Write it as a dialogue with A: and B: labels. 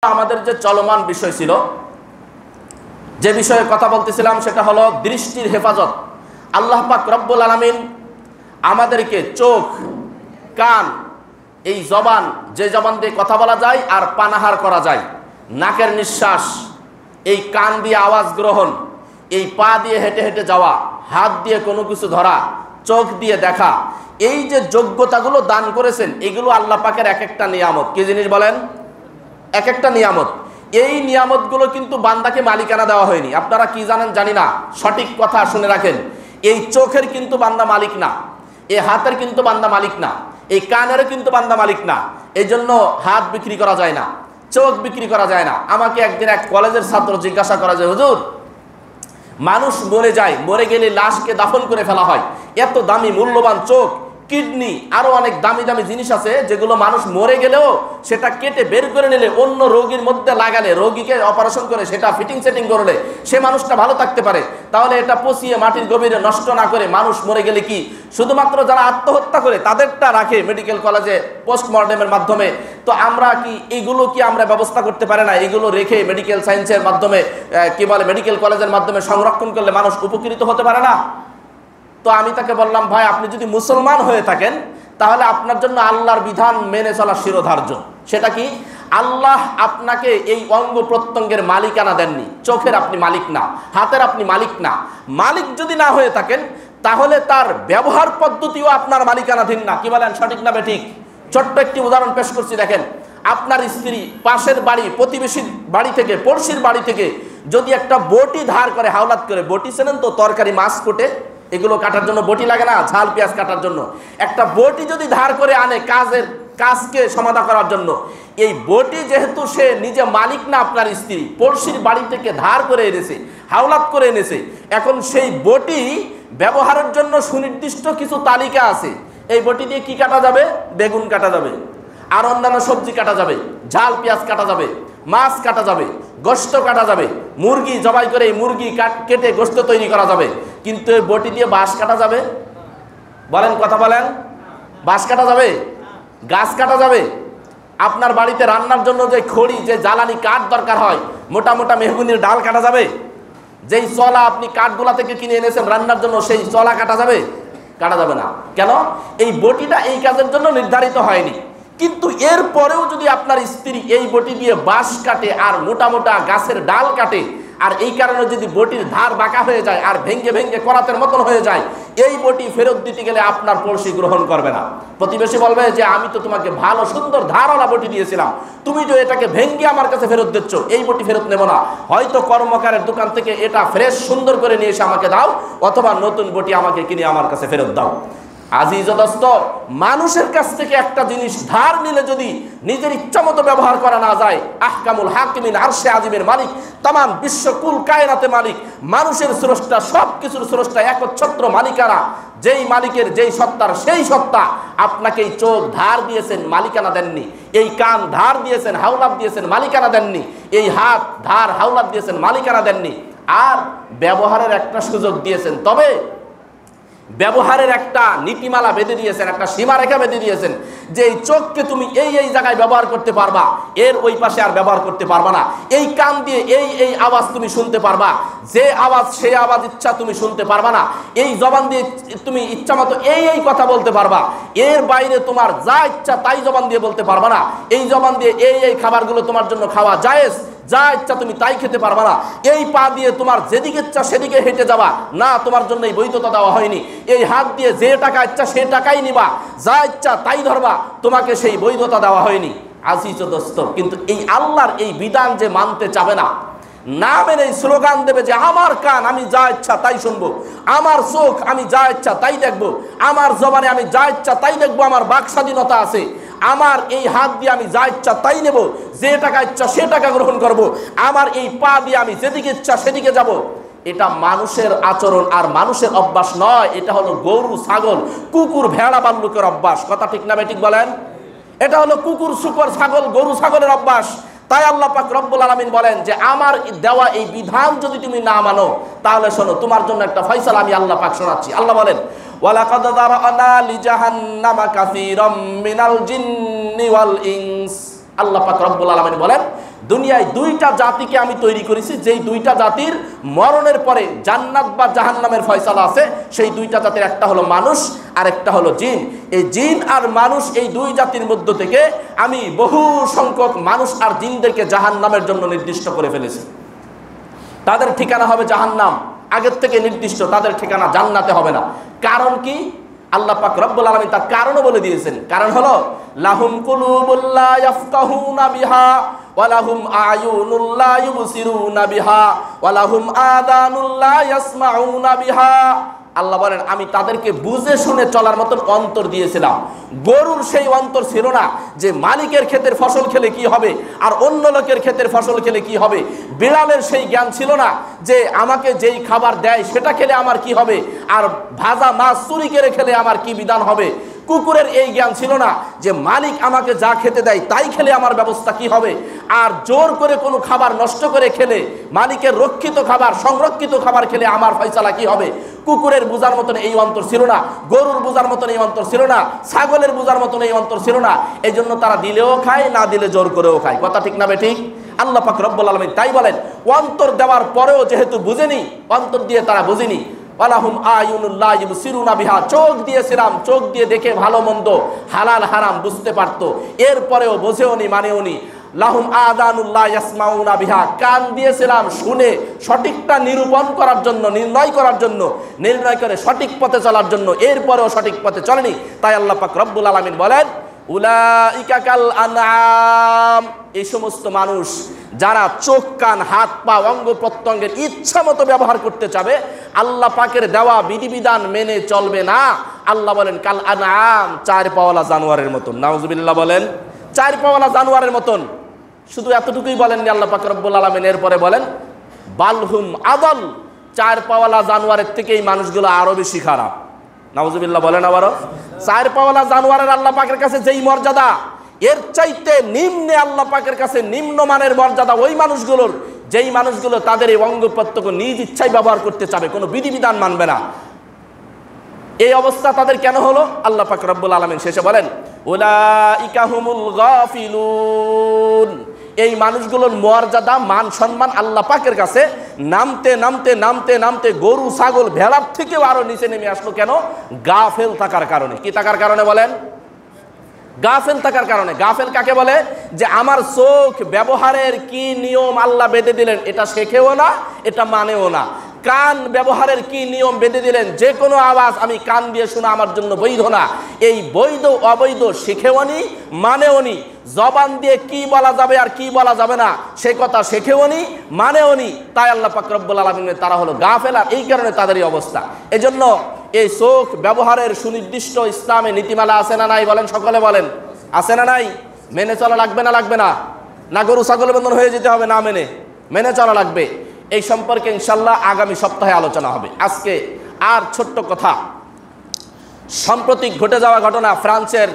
A: আমাদের যে চলমান বিষয় ছিল, যে বিষয়ে কথা বলতেছিলাম সেটা হলো দৃষ্টির হেফাজত। আল্লাহ পাক রব্বুল আলামিন আমাদেরকে চোখ, কান, এই জবান, যে জবান দিয়ে কথা বলা যায় আর পানাহার করা যায়, নাকের নিঃশ্বাস, এই কান দিয়ে আওয়াজ গ্রহণ, এই পা দিয়ে হেঁটে হেঁটে যাওয়া, হাত দিয়ে কোনো কিছু ধরা, চোখ দিয়ে দেখা, এই যে যোগ্যতাগুলো দান করেছেন, এগুলো আল্লাহ পাকের এক একটা নিয়ামত। কি জিনিস বলেন? এক একটা নিয়ামত। এই নিয়ামতগুলো কিন্তু বান্দাকে মালিকানা দেওয়া হয়নি। আপনারা কি জানেন জানি না, সঠিক কথা শুনে রাখেন। এই চোখের কিন্তু বান্দা মালিক না, এই হাতের কিন্তু বান্দা মালিক না, এই কানেরও কিন্তু বান্দা মালিক না। এই জন্য হাত বিক্রি করা যায় না, চোখ বিক্রি করা যায় না। আমাকে একদিন এক কলেজের ছাত্র জিজ্ঞাসা করা যে, হুজুর, মানুষ মরে যায়, মরে গেলে লাশকে দাফন করে ফেলা হয়, এত দামি মূল্যবান চোখ, কিডনি, আরো অনেক দামি দামি জিনিস আছে যেগুলো মানুষ মরে গেলেও সেটা কেটে বের করে নিলে, অন্য রোগীর মধ্যে লাগালে, রোগীকে অপারেশন করে সেটা ফিটিং সেটিং করলে সে মানুষটা ভালো থাকতে পারে, তাহলে এটা পচিয়ে মাটির গভীরে নষ্ট না করে মানুষ মরে গেলে কি শুধুমাত্র যারা আত্মহত্যা করে তাদেরটা রাখে মেডিকেল কলেজে পোস্টমর্টেমের মাধ্যমে? তো আমরা কি এগুলো কি আমরা ব্যবস্থা করতে পারি না? এগুলো রেখে মেডিকেল সায়েন্সের মাধ্যমে, কি বলে, মেডিকেল কলেজের মাধ্যমে সংরক্ষণ করলে মানুষ উপকৃত হতে পারে না? তো আমি তাকে বললাম, ভাই, আপনি যদি মুসলমান হয়ে থাকেন তাহলে আপনার জন্য আল্লাহর বিধান মেনে চলা শিরোধার্য। সেটা কি? আল্লাহ আপনাকে এই অঙ্গ প্রত্যঙ্গের মালিকানা দেননি। চোখের আপনি মালিক না, হাতের আপনি মালিক না। মালিক যদি না হয়ে থাকেন তাহলে তার ব্যবহার পদ্ধতিও আপনার মালিকানাধীন না। কি বলেন, সঠিক না বেঠিক? ছোট্ট একটি উদাহরণ পেশ করছি, দেখেন। আপনার স্ত্রী পাশের বাড়ি, প্রতিবেশীর বাড়ি থেকে, পড়শির বাড়ি থেকে যদি একটা বটি ধার করে, হাওলাত করে, বটি চেনেন তো, তরকারি মাছ কোটে এগুলো কাটার জন্য বটি লাগে না, ঝাল পেঁয়াজ কাটার জন্য, একটা বটি যদি ধার করে আনে কাজকে সমাধা করার জন্য, এই বটি যেহেতু সে নিজে মালিক না, আপনার স্ত্রী পড়শির বাড়ি থেকে ধার করে এনেছে, হাওলাত করে এনেছে, এখন সেই বটি ব্যবহারের জন্য সুনির্দিষ্ট কিছু তালিকা আছে। এই বটি দিয়ে কি কাটা যাবে? বেগুন কাটা যাবে, আর অন্যান্য সবজি কাটা যাবে, ঝাল পেঁয়াজ কাটা যাবে, মাছ কাটা যাবে, গোশত কাটা যাবে, মুরগি জবাই করে মুরগি কেটে গোশত তৈরি করা যাবে। কিন্তু এই বটি দিয়ে বাঁশ কাটা যাবে? বলেন, কথা বলেন। বাঁশ কাটা যাবে? গাছ কাটা যাবে? আপনার বাড়িতে রান্নার জন্য যে খড়ি, যে জ্বালানি কাঠ দরকার হয়, মোটা মোটা মেহগুনির ডাল কাটা যাবে? যেই চলা আপনি কাঠগুলা থেকে কিনে এনেছেন রান্নার জন্য, সেই চলা কাটা যাবে? কাটা যাবে না। কেন? এই বটিটা এই কাজের জন্য নির্ধারিত হয়নি। কিন্তু এর পরেও যদি আপনার স্ত্রী এই বটি দিয়ে বাঁশ কাটে আর মোটা মোটা গাছের ডাল কাটে, আর এই কারণে যদি বটির ধার বাঁকা হয়ে যায় আর ভেঙ্গে ভেঙ্গে করাতের মতন হয়ে যায়, এই বটি ফেরত দিতে গেলে আপনার পড়শি গ্রহণ করবে না। প্রতিবেশী বলবে যে, আমি তো তোমাকে ভালো সুন্দর ধারওয়ালা বটি দিয়েছিলাম, তুমি তো এটাকে ভেঙ্গে আমার কাছে ফেরত দিচ্ছ, এই বটি ফেরত নেব না। হয়তো কর্মকারের দোকান থেকে এটা ফ্রেশ সুন্দর করে নিয়ে এসে আমাকে দাও, অথবা নতুন বটি আমাকে কিনে আমার কাছে ফেরত দাও। আজিজ ও দোস্ত, মানুষের কাছ থেকে একটা জিনিস ধার নিলে যদি নিজের ইচ্ছামতো ব্যবহার করা না যায়, আহকামুল হাকিমিন, আরশে আজিমের মালিক, তামাম বিশ্বকুল কায়নাতে মালিক, মানুষের স্রষ্টা, সব কিছুর স্রষ্টা, একচ্ছত্র মালিকানা, যেই মালিকের, যেই সত্তার, সেই সত্তা আপনাকে এই চোখ ধার দিয়েছেন, মালিকানা দেননি। এই কান ধার দিয়েছেন, হাওলাত দিয়েছেন, মালিকানা দেননি। এই হাত ধার হাওলাত দিয়েছেন, মালিকানা দেননি। আর ব্যবহারের একটা সুযোগ দিয়েছেন, তবে ব্যবহারের একটা নীতিমালা বেঁধে দিয়েছেন, একটা সীমারেখা বেঁধে দিয়েছেন, যে এই চোখকে তুমি এই এই জায়গায় ব্যবহার করতে পারবা, এর ওই পাশে আর ব্যবহার করতে পারবা না। এই কান দিয়ে এই এই আওয়াজ তুমি শুনতে পারবা, যে আওয়াজ সেই আওয়াজ ইচ্ছা তুমি শুনতে পারবা না। এই জবান দিয়ে তুমি ইচ্ছা মতো এই এই কথা বলতে পারবা, এর বাইরে তোমার যা ইচ্ছা তাই জবান দিয়ে বলতে পারবা না। এই জবান দিয়ে এই এই খাবারগুলো তোমার জন্য খাওয়া জায়েজ, যা ইচ্ছা তুমি তাই খেতে পারবা না। এই পা দিয়ে তোমার যেদিকে ইচ্ছা সেদিকে হেঁটে যাবা না, তোমার জন্য এই বৈধতা দেওয়া হয়নি। এই হাত দিয়ে যে টাকা ইচ্ছা সে টাকাই নিবা, যা ইচ্ছা তাই ধরবা, তোমাকে সেই বৈধতা দেওয়া হয়নি। আজিজ ও দোস্ত, কিন্তু এই আল্লাহর এই বিধান যে মানতে চাবে না, না মেনে স্লোগান দেবে যে আমার কান আমি যা ইচ্ছা তাই শুনবো, আমার চোখ আমি যা ইচ্ছা তাই দেখবো, আমার জবানে আমি যা ইচ্ছা তাই দেখবো, আমার বাক স্বাধীনতা আছে, আমার এই হাত দিয়ে আমি যা ইচ্ছা তাই নেব, যে টাকা ইচ্ছা সে টাকা গ্রহণ করব, আমার এই পা দিয়ে আমি যেদিকে ইচ্ছা সেদিকে যাব, এটা মানুষের আচরণ আর মানুষের অভ্যাস নয়। এটা হলো গরু, ছাগল, কুকুর, ভেড়া, ভাল্লুকের অভ্যাস। কথা ঠিক না বেঠিক বলেন? এটা হলো কুকুর, শুকর, ছাগল, গরু, ছাগলের অভ্যাস। তাই আল্লাহ পাক রব্বুল আলামিন বলেন যে, আমার দেওয়া এই বিধান যদি তুমি না মানো, তাহলে শোনো, তোমার জন্য একটা ফয়সালা আমি আল্লাহ পাক শোনাচ্ছি। আল্লাহ বলেন, ওয়ালাকাদ যারানা লিজাহান্নামা কাসীরাম মিনাল জিন্নি ওয়াল ইনস। আল্লাহ পাক রব্বুল আলামিন বলেন, দুনিয়ায় দুইটা জাতিকে আমি তৈরি করেছি, যেই দুইটা জাতির মরণের পরে জান্নাত বা জাহান্নামের ফয়সালা আছে। সেই দুইটা জাতির একটা হলো মানুষ আর একটা হলো জিন। এই জিন আর মানুষ, এই দুই জাতির মধ্য থেকে আমি বহু সংখ্যক মানুষ আর জিনদেরকে জাহান্নামের জন্য নির্দিষ্ট করে ফেলেছি। তাদের ঠিকানা হবে জাহান্নাম, আগের থেকে নির্দিষ্ট। তাদের ঠিকানা জান্নাতে হবে না। কারণ কি? আল্লাহ পাক রব্বুল আলামিন তার কারণও বলে দিয়েছেন। কারণ হলো লাহুম কুলুবুল লা ইয়াফকাহুনা বিহা ওয়া লাহুম আয়ুনুল লা ইউবসিরুনা বিহা ওয়া লাহুম আযানুল লা ইয়াসমাউনা বিহা। আল্লাহ বলেন আমি তাদেরকে বুঝে শুনে চলার মতন অন্তর দিয়েছিলাম। গরুর সেই অন্তর ছিল না যে মালিকের ক্ষেতের ফসল খেলে কি হবে আর অন্য লোকের ক্ষেতের ফসল খেলে কি হবে। বিড়ালের সেই জ্ঞান ছিল না যে আমাকে যেই খাবার দেয় সেটা খেলে আমার কি হবে, আর ভাজা মাছ চুরি করে খেলে আমার কি বিধান হবে। কুকুরের এই জ্ঞান ছিল না যে মালিক আমাকে যা খেতে দেয় তাই খেলে আমার ব্যবস্থা কি হবে, আর জোর করে কোনো খাবার নষ্ট করে খেলে, মালিকের রক্ষিত খাবার সংরক্ষিত খাবার খেলে আমার ফয়সালা কি হবে। কুকুরের বোঝার মতন এই অন্তর ছিল না, গরুর বোঝার মতন এই অন্তর ছিল না, ছাগলের বোঝার মতন এই অন্তর ছিল না। এই জন্য তারা দিলেও খায়, না দিলে জোর করেও খায়। কথা ঠিক না বেঠিক? আল্লাহ পাক রব্বুল আলামিন তাই বলেন অন্তর দেওয়ার পরেও যেহেতু বুঝেনি, অন্তর দিয়ে তারা বুঝেনি। ওয়ালাহুম আয়ুনুল লা ইউবসিরুনা বিহা, চোখ দিয়েছিলাম, চোখ দিয়ে দেখে ভালো মন্দ হালাল হারাম বুঝতে পারতো, এরপরেও বোঝেওনি মানেওনি। লাহুম আযানুল লা ইয়াসমাউনা বিহা, কান দিয়েছিলাম শুনে সঠিকটা নিরূপণ করার জন্য, নির্ণয় করার জন্য, নির্ণয় করে সঠিক পথে চলার জন্য, এরপরেও সঠিক পথে চলেনি। তাই আল্লাহ পাক রব্বুল আলামিন বলেন উলাইকা কাল আনআম, এই সমস্ত মানুষ যারা চোখ কান হাত পা অঙ্গ প্রত্যঙ্গের ইচ্ছা মতো ব্যবহার করতে চাবে, আল্লাহ পাকের দেওয়া বিধিবিধান মেনে চলবে না, আল্লাহ বলেন কাল আনআম, চার পাওয়ালা জানোয়ারের মতন। নাউজুবিল্লাহ বলেন, চার পাওয়ালা জানোয়ারের মতন। শুধু এতটুকুই বলেননি আল্লাহ পাক রব্বুল আলামিন, এরপরে বলেন বালহুম আদাল, চার পাওয়ালা জানোয়ারের থেকে এই মানুষগুলো আরো বেশি খারাপ। নাউজুবিল্লাহ বলেন আবারও। চার পাওয়ালা জানোয়ারের আল্লাহ পাকের কাছে যেই মর্যাদা, এর চাইতে নিম্নে আল্লাহ পাকের কাছে নিম্নমানের মর্যাদা ওই মানুষগুলোর, যেই মানুষগুলো তাদের এই অঙ্গ প্রত্যঙ্গ নিজ ইচ্ছায় ব্যবহার করতে চাবে, কোনো বিধিবিধান মানবে না। এই অবস্থা তাদের কেন হলো? আল্লাহ পাক রব্বুল আলামিন শেষে বলেন উলাইকা হুমুল গাফিলুন, এই মানুষগুলোর মর্যাদা মান সম্মান আল্লাহ পাকের কাছে নামতে নামতে নামতে নামতে গরু ছাগল ভেড়ার থেকেও আরো নিচে নেমে আসলো। কেন? গাফেল থাকার কারণে। কি থাকার কারণে বলেন? গাফেল থাকার কারণে। গাফেল কাকে বলে? যে আমার চোখ ব্যবহারের কি নিয়ম আল্লাহ বেঁধে দিলেন এটা শেখেও না, এটা মানেও না। কান ব্যবহারের কি নিয়ম বেঁধে দিলেন, যে কোনো আওয়াজ আমি কান দিয়ে শোনা আমার জন্য বৈধ না, এই বৈধ অবৈধ শিখেও নি মানেও নি। জবান দিয়ে কি বলা যাবে আর কি বলা যাবে না সে কথা শেখেও নি মানেও নি। তাই আল্লাহ পাক রব্বুল আলামিন তারা হলো গাফেল, আর এই কারণে তাদেরই অবস্থা। এজন্য এই চোখ ব্যবহারের সুনির্দিষ্ট ইসলামে নীতিমালা আছে না নাই? বলেন, সকলে বলেন, আছে না নাই? মেনে চলা লাগবে না লাগবে না? না গরু ছাগল বন্ধন হয়ে যেতে হবে? না, মেনে চলা লাগবে। এই সম্পর্কে ইনশাল্লাহ আগামী সপ্তাহে আলোচনা হবে। আজকে আর ছোট্ট কথা, সাম্প্রতিক ঘটে যাওয়া ঘটনা, ফ্রান্সের